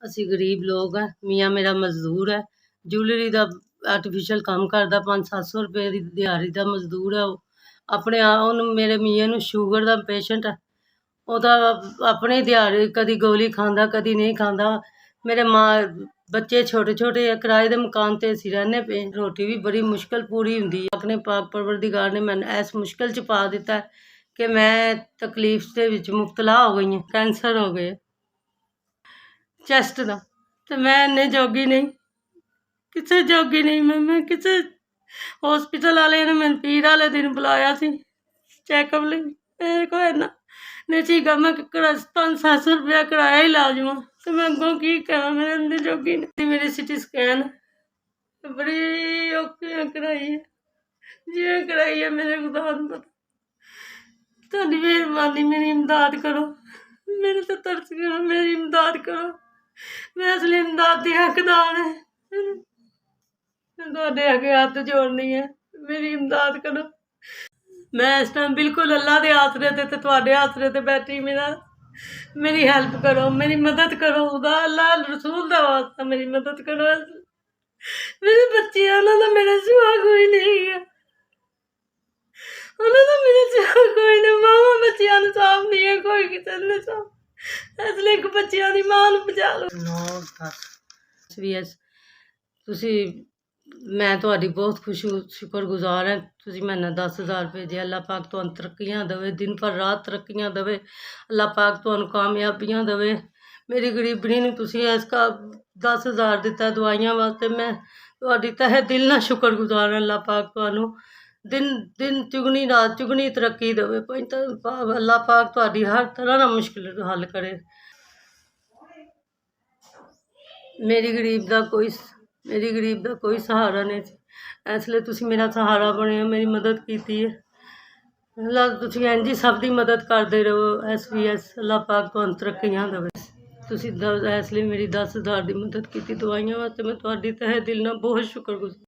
ਅਸੀਂ ਗਰੀਬ ਲੋਕ ਹੈ। ਮੀਆਂ ਮੇਰਾ ਮਜ਼ਦੂਰ ਹੈ, ਜੂਲਰੀ ਦਾ ਆਰਟੀਫਿਸ਼ਲ ਕੰਮ ਕਰਦਾ। 500-700 ਰੁਪਏ ਦੀ ਦਿਹਾੜੀ ਦਾ ਮਜ਼ਦੂਰ ਹੈ ਉਹ। ਆਪਣੇ ਉਹਨੂੰ, ਮੇਰੇ ਮੀਆਂ ਨੂੰ ਸ਼ੂਗਰ ਦਾ ਪੇਸ਼ੈਂਟ ਹੈ। ਉਹਦਾ ਆਪਣੀ ਦਿਹਾੜੀ, ਕਦੀ ਗੋਲੀ ਖਾਂਦਾ ਕਦੀ ਨਹੀਂ ਖਾਂਦਾ। ਮੇਰੇ ਬੱਚੇ ਛੋਟੇ ਛੋਟੇ ਆ, ਕਿਰਾਏ ਦੇ ਮਕਾਨ 'ਤੇ ਅਸੀਂ ਰਹਿੰਦੇ ਪਏ। ਰੋਟੀ ਵੀ ਬੜੀ ਮੁਸ਼ਕਿਲ ਪੂਰੀ ਹੁੰਦੀ ਹੈ। ਆਪਣੇ ਪਾਕ ਪਰਵਰਦੀਗਾਰ ਨੇ ਮੈਨੂੰ ਇਸ ਮੁਸ਼ਕਿਲ 'ਚ ਪਾ ਦਿੱਤਾ ਕਿ ਮੈਂ ਤਕਲੀਫ ਦੇ ਵਿੱਚ ਮੁਬਤਲਾ ਹੋ ਗਈ ਹਾਂ। ਕੈਂਸਰ ਹੋ ਗਏ ਚੈਸਟ ਦਾ, ਤੇ ਮੈਂ ਇੰਨੇ ਜੋਗੀ ਨਹੀਂ, ਕਿਸੇ ਜੋਗੀ ਨਹੀਂ। ਮੈਂ ਕਿਸੇ ਹੌਸਪੀਟਲ ਵਾਲੇ ਨੇ ਮੈਨੂੰ ਪੀਰ ਵਾਲੇ ਦਿਨ ਬੁਲਾਇਆ ਸੀ ਚੈੱਕਅਪ ਲਈ। ਮੇਰੇ ਕੋਲ ਇੰਨਾ ਨਹੀਂ ਸੀਗਾ, ਮੈਂ 500-700 ਰੁਪਇਆ ਕਿਰਾਇਆ ਹੀ ਲਾ ਜਾਵਾਂ, ਤੇ ਮੈਂ ਅੱਗੋਂ ਕੀ ਕਰਾਂ। ਮੇਰੇ ਇੰਨੇ ਜੋਗੀ ਨਹੀਂ। ਮੇਰੀ ਸਿਟੀ ਸਕੈਨ ਬੜੀ ਔਖੀ ਕਰਾਈ ਹੈ, ਜਿਵੇਂ ਕਰਾਈ ਹੈ ਮੇਰੇ ਖੁਦਾ ਨੂੰ ਪਤਾ। ਤੁਹਾਡੀ ਮਿਹਰਬਾਨੀ, ਮੇਰੀ ਇਮਦਾਦ ਕਰੋ, ਮੇਰੇ ਤੇ ਤਰਸ ਕਰੋ, ਮੇਰੀ ਇਮਦਾਦ ਕਰੋ। ਮੈਂ ਅਸਲੀ ਇਮਦਾਦ ਦੀ ਹੱਕਦਾਰ ਹਾਂ। ਮੈਂ ਤੁਹਾਡੇ ਅੱਗੇ ਹੱਥ ਜੋੜਨੀ ਹੈ, ਮੇਰੀ ਇਮਦਾਦ ਕਰੋ। ਮੈਂ ਇਸ ਟਾਈਮ ਬਿਲਕੁਲ ਅੱਲਾ ਦੇ ਆਸਰੇ ਤੇ ਤੁਹਾਡੇ ਆਸਰੇ ਤੇ ਬੈਠੀ। ਮੇਰੀ ਹੈਲਪ ਕਰੋ, ਮੇਰੀ ਮਦਦ ਕਰੋ। ਉਹਦਾ ਅੱਲਾ ਰਸੂਲ ਦਾ ਵਾਸਤਾ ਮੇਰੀ ਮਦਦ ਕਰੋ। ਮੇਰੇ ਬੱਚੇ, ਉਹਨਾਂ ਦਾ ਮੇਰੇ ਸਿਵਾ ਕੋਈ ਨਹੀਂ ਹੈ, ਉਹਨਾਂ ਦਾ ਮੇਰੇ ਸਿਵਾ ਕੋਈ ਨਹੀਂ। ਮਾਵਾਂ ਬੱਚਿਆਂ ਨੂੰ ਸਾਂਭ ਨਹੀਂ ਹੈ, ਕੋਈ ਕਿਸੇ ਨੇ ਸਾਂਭ। ਇਸ ਲਈ ਇੱਕ ਬੱਚਿਆਂ ਦੀ ਮਾਂ ਨੂੰ ਬਚਾ ਲਓ। 9-10 VS ਤੁਸੀਂ, ਮੈਂ ਤੁਹਾਡੀ ਬਹੁਤ ਸ਼ੁਕਰਗੁਜ਼ਾਰ ਹਾਂ। ਤੁਸੀਂ ਮੈਨੂੰ 10,000 ਭੇਜੇ। ਅੱਲਾ ਪਾਕ ਤੁਹਾਨੂੰ ਤਰੱਕੀਆਂ ਦੇਵੇ, ਦਿਨ ਪਰ ਰਾਤ ਤਰੱਕੀਆਂ ਦੇਵੇ। ਅੱਲਾ ਪਾਕ ਤੁਹਾਨੂੰ ਕਾਮਯਾਬੀਆਂ ਦੇਵੇ। ਮੇਰੀ ਗਰੀਬਣੀ ਨੂੰ ਤੁਸੀਂ ਇਸ 10,000 ਦਿੱਤਾ ਦਵਾਈਆਂ ਵਾਸਤੇ। ਮੈਂ ਤੁਹਾਡੀ ਤਹਿ ਦਿਲ ਨਾਲ ਸ਼ੁਕਰਗੁਜ਼ਾਰ ਹਾਂ। ਅੱਲਾ ਪਾਕ ਤੁਹਾਨੂੰ ਦਿਨ ਚੁਗਣੀ ਰਾਤ ਚੁਗਣੀ ਤਰੱਕੀ ਦੇਵੇ। ਅੱਲਾ ਪਾਕ ਤੁਹਾਡੀ ਹਰ ਤਰ੍ਹਾਂ ਦਾ ਮੁਸ਼ਕਿਲ ਹੱਲ ਕਰੇ। ਮੇਰੀ ਗਰੀਬ ਦਾ ਕੋਈ ਸਹਾਰਾ ਨਹੀਂ ਸੀ, ਇਸ ਲਈ ਤੁਸੀਂ ਮੇਰਾ ਸਹਾਰਾ ਬਣੇ ਹੋ, ਮੇਰੀ ਮਦਦ ਕੀਤੀ ਹੈ। ਅੱਲਾ ਤੁਸੀਂ ਇੰਝ ਹੀ ਸਭ ਦੀ ਮਦਦ ਕਰਦੇ ਰਹੋ। SVS ਅੱਲਾ ਪਾਕ ਤੁਹਾਨੂੰ ਤਰੱਕੀਆਂ ਦੇਵੇ। ਤੁਸੀਂ ਇਸ ਲਈ ਮੇਰੀ 10,000 ਦੀ ਮਦਦ ਕੀਤੀ ਦਵਾਈਆਂ ਵਾਸਤੇ। ਮੈਂ ਤੁਹਾਡੀ ਤਹਿ ਦਿਲ ਨਾਲ ਬਹੁਤ ਸ਼ੁਕਰਗੁਜ਼ਾਰ।